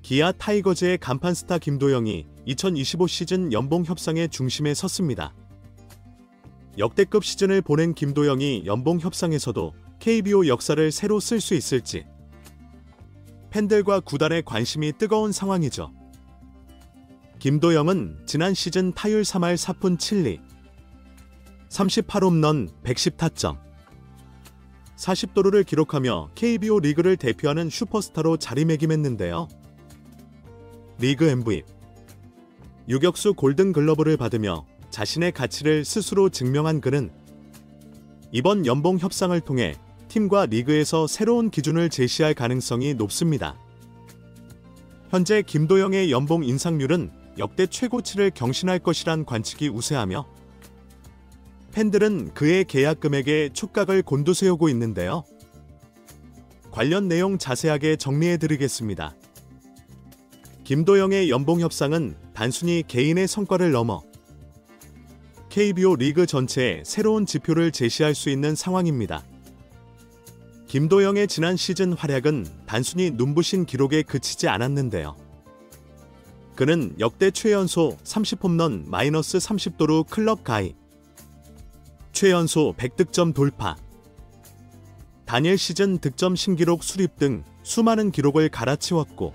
기아 타이거즈의 간판 스타 김도영이 2025 시즌 연봉 협상의 중심에 섰습니다. 역대급 시즌을 보낸 김도영이 연봉 협상에서도 KBO 역사를 새로 쓸 수 있을지 팬들과 구단의 관심이 뜨거운 상황이죠. 김도영은 지난 시즌 타율 3할 4푼 7리, 38홈런 110타점, 40도루를 기록하며 KBO 리그를 대표하는 슈퍼스타로 자리매김했는데요. 리그 MVP, 유격수 골든글러브를 받으며 자신의 가치를 스스로 증명한 그는 이번 연봉 협상을 통해 팀과 리그에서 새로운 기준을 제시할 가능성이 높습니다. 현재 김도영의 연봉 인상률은 역대 최고치를 경신할 것이란 관측이 우세하며 팬들은 그의 계약 금액에 촉각을 곤두세우고 있는데요. 관련 내용 자세하게 정리해드리겠습니다. 김도영의 연봉 협상은 단순히 개인의 성과를 넘어 KBO 리그 전체에 새로운 지표를 제시할 수 있는 상황입니다. 김도영의 지난 시즌 활약은 단순히 눈부신 기록에 그치지 않았는데요. 그는 역대 최연소 30홈런 마이너스 30도루 클럽 가입, 최연소 100득점 돌파, 단일 시즌 득점 신기록 수립 등 수많은 기록을 갈아치웠고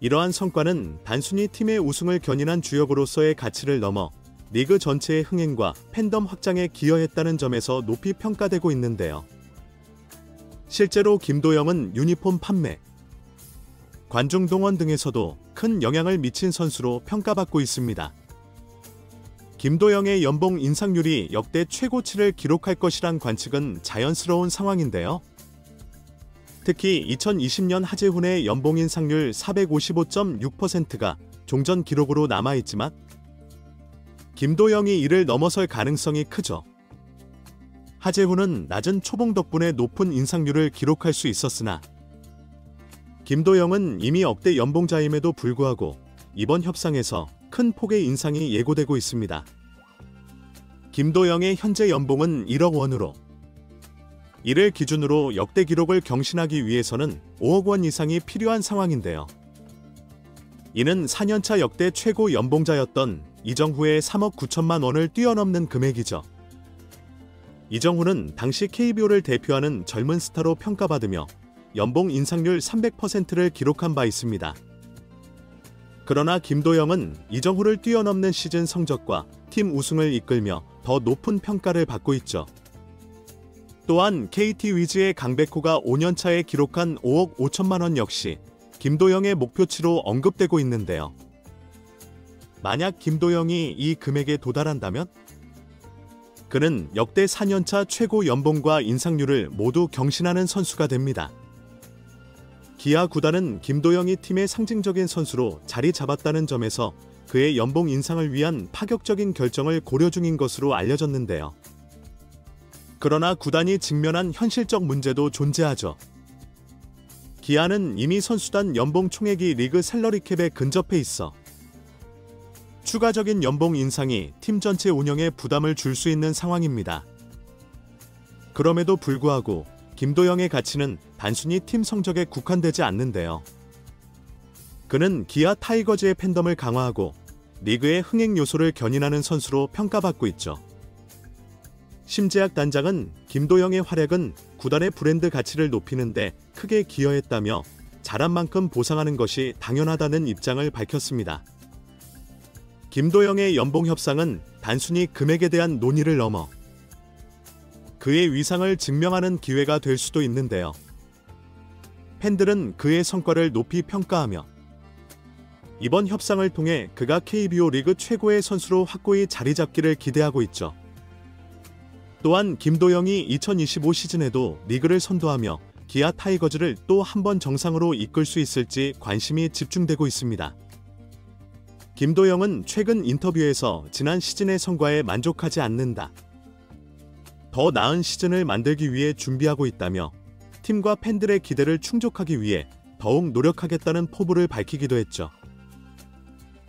이러한 성과는 단순히 팀의 우승을 견인한 주역으로서의 가치를 넘어 리그 전체의 흥행과 팬덤 확장에 기여했다는 점에서 높이 평가되고 있는데요. 실제로 김도영은 유니폼 판매, 관중 동원 등에서도 큰 영향을 미친 선수로 평가받고 있습니다. 김도영의 연봉 인상률이 역대 최고치를 기록할 것이란 관측은 자연스러운 상황인데요. 특히 2020년 하재훈의 연봉 인상률 455.6%가 종전 기록으로 남아있지만 김도영이 이를 넘어설 가능성이 크죠. 하재훈은 낮은 초봉 덕분에 높은 인상률을 기록할 수 있었으나 김도영은 이미 억대 연봉자임에도 불구하고 이번 협상에서 큰 폭의 인상이 예고되고 있습니다. 김도영의 현재 연봉은 1억 원으로 이를 기준으로 역대 기록을 경신하기 위해서는 5억 원 이상이 필요한 상황인데요. 이는 4년차 역대 최고 연봉자였던 이정후의 3억 9천만 원을 뛰어넘는 금액이죠. 이정후는 당시 KBO를 대표하는 젊은 스타로 평가받으며 연봉 인상률 300%를 기록한 바 있습니다. 그러나 김도영은 이정후를 뛰어넘는 시즌 성적과 팀 우승을 이끌며 더 높은 평가를 받고 있죠. 또한 KT 위즈의 강백호가 5년차에 기록한 5억 5천만 원 역시 김도영의 목표치로 언급되고 있는데요. 만약 김도영이 이 금액에 도달한다면 그는 역대 4년차 최고 연봉과 인상률을 모두 경신하는 선수가 됩니다. 기아 구단은 김도영이 팀의 상징적인 선수로 자리 잡았다는 점에서 그의 연봉 인상을 위한 파격적인 결정을 고려 중인 것으로 알려졌는데요. 그러나 구단이 직면한 현실적 문제도 존재하죠. 기아는 이미 선수단 연봉 총액이 리그 샐러리캡에 근접해 있어 추가적인 연봉 인상이 팀 전체 운영에 부담을 줄 수 있는 상황입니다. 그럼에도 불구하고 김도영의 가치는 단순히 팀 성적에 국한되지 않는데요. 그는 기아 타이거즈의 팬덤을 강화하고 리그의 흥행 요소를 견인하는 선수로 평가받고 있죠. 심재학 단장은 김도영의 활약은 구단의 브랜드 가치를 높이는 데 크게 기여했다며 잘한 만큼 보상하는 것이 당연하다는 입장을 밝혔습니다. 김도영의 연봉 협상은 단순히 금액에 대한 논의를 넘어 그의 위상을 증명하는 기회가 될 수도 있는데요. 팬들은 그의 성과를 높이 평가하며 이번 협상을 통해 그가 KBO 리그 최고의 선수로 확고히 자리 잡기를 기대하고 있죠. 또한 김도영이 2025 시즌에도 리그를 선도하며 기아 타이거즈를 또 한 번 정상으로 이끌 수 있을지 관심이 집중되고 있습니다. 김도영은 최근 인터뷰에서 지난 시즌의 성과에 만족하지 않는다. 더 나은 시즌을 만들기 위해 준비하고 있다며 팀과 팬들의 기대를 충족하기 위해 더욱 노력하겠다는 포부를 밝히기도 했죠.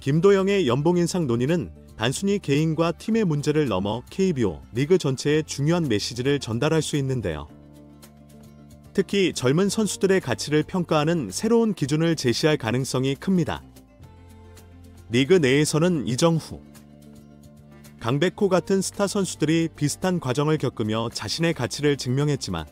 김도영의 연봉 인상 논의는 단순히 개인과 팀의 문제를 넘어 KBO 리그 전체에 중요한 메시지를 전달할 수 있는데요. 특히 젊은 선수들의 가치를 평가하는 새로운 기준을 제시할 가능성이 큽니다. 리그 내에서는 이정후, 강백호 같은 스타 선수들이 비슷한 과정을 겪으며 자신의 가치를 증명했지만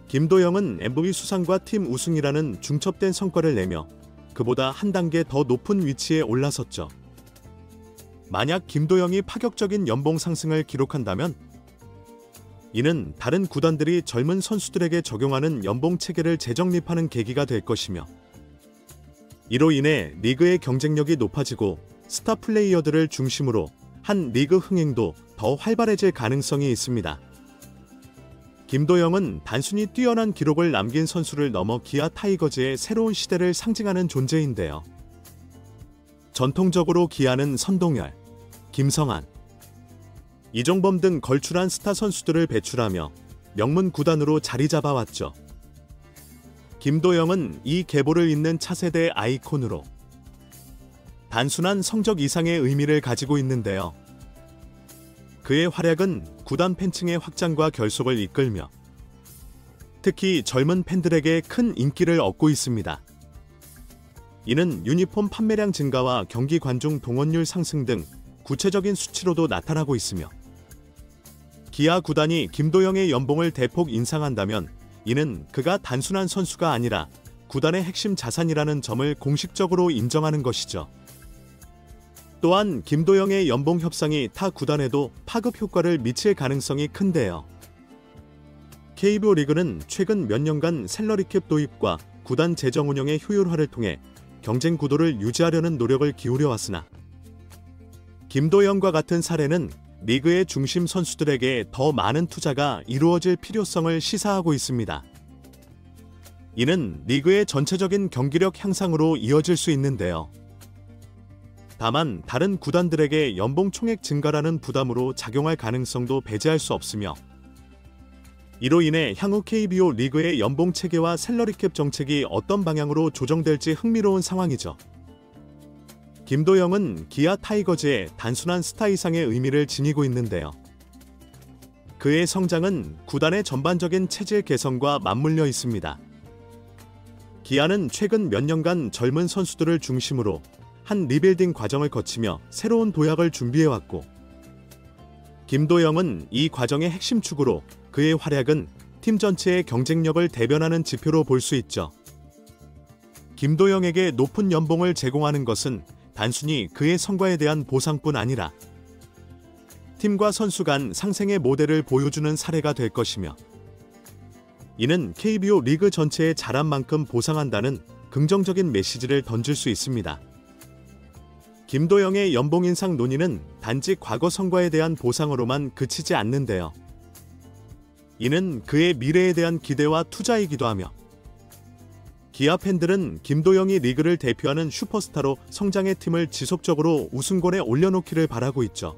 김도영은 MVP 수상과 팀 우승이라는 중첩된 성과를 내며 그보다 한 단계 더 높은 위치에 올라섰죠. 만약 김도영이 파격적인 연봉 상승을 기록한다면 이는 다른 구단들이 젊은 선수들에게 적용하는 연봉 체계를 재정립하는 계기가 될 것이며 이로 인해 리그의 경쟁력이 높아지고 스타 플레이어들을 중심으로 한 리그 흥행도 더 활발해질 가능성이 있습니다. 김도영은 단순히 뛰어난 기록을 남긴 선수를 넘어 기아 타이거즈의 새로운 시대를 상징하는 존재인데요. 전통적으로 기아는 선동열, 김성한, 이종범 등 걸출한 스타 선수들을 배출하며 명문 구단으로 자리 잡아왔죠. 김도영은 이 계보를 잇는 차세대 아이콘으로 단순한 성적 이상의 의미를 가지고 있는데요. 그의 활약은 구단 팬층의 확장과 결속을 이끌며 특히 젊은 팬들에게 큰 인기를 얻고 있습니다. 이는 유니폼 판매량 증가와 경기 관중 동원율 상승 등 구체적인 수치로도 나타나고 있으며 기아 구단이 김도영의 연봉을 대폭 인상한다면 이는 그가 단순한 선수가 아니라 구단의 핵심 자산이라는 점을 공식적으로 인정하는 것이죠. 또한 김도영의 연봉 협상이 타 구단에도 파급 효과를 미칠 가능성이 큰데요. KBO 리그는 최근 몇 년간 셀러리캡 도입과 구단 재정 운영의 효율화를 통해 경쟁 구도를 유지하려는 노력을 기울여왔으나 김도영과 같은 사례는 리그의 중심 선수들에게 더 많은 투자가 이루어질 필요성을 시사하고 있습니다. 이는 리그의 전체적인 경기력 향상으로 이어질 수 있는데요. 다만 다른 구단들에게 연봉 총액 증가라는 부담으로 작용할 가능성도 배제할 수 없으며 이로 인해 향후 KBO 리그의 연봉 체계와 셀러리캡 정책이 어떤 방향으로 조정될지 흥미로운 상황이죠. 김도영은 기아 타이거즈의 단순한 스타 이상의 의미를 지니고 있는데요. 그의 성장은 구단의 전반적인 체질 개선과 맞물려 있습니다. 기아는 최근 몇 년간 젊은 선수들을 중심으로 한 리빌딩 과정을 거치며 새로운 도약을 준비해왔고 김도영은 이 과정의 핵심 축으로 그의 활약은 팀 전체의 경쟁력을 대변하는 지표로 볼 수 있죠. 김도영에게 높은 연봉을 제공하는 것은 단순히 그의 성과에 대한 보상뿐 아니라 팀과 선수 간 상생의 모델을 보여주는 사례가 될 것이며 이는 KBO 리그 전체의 잘한 만큼 보상한다는 긍정적인 메시지를 던질 수 있습니다. 김도영의 연봉 인상 논의는 단지 과거 성과에 대한 보상으로만 그치지 않는데요. 이는 그의 미래에 대한 기대와 투자이기도 하며 기아 팬들은 김도영이 리그를 대표하는 슈퍼스타로 성장의 팀을 지속적으로 우승권에 올려놓기를 바라고 있죠.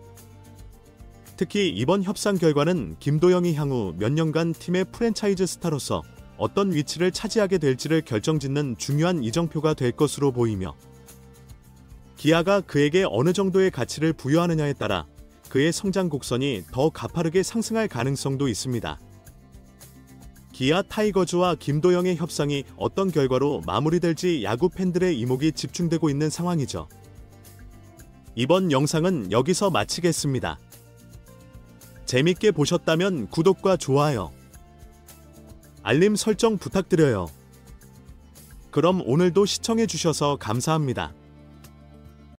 특히 이번 협상 결과는 김도영이 향후 몇 년간 팀의 프랜차이즈 스타로서 어떤 위치를 차지하게 될지를 결정짓는 중요한 이정표가 될 것으로 보이며 기아가 그에게 어느 정도의 가치를 부여하느냐에 따라 그의 성장 곡선이 더 가파르게 상승할 가능성도 있습니다. 기아 타이거즈와 김도영의 협상이 어떤 결과로 마무리될지 야구 팬들의 이목이 집중되고 있는 상황이죠. 이번 영상은 여기서 마치겠습니다. 재밌게 보셨다면 구독과 좋아요, 알림 설정 부탁드려요. 그럼 오늘도 시청해주셔서 감사합니다.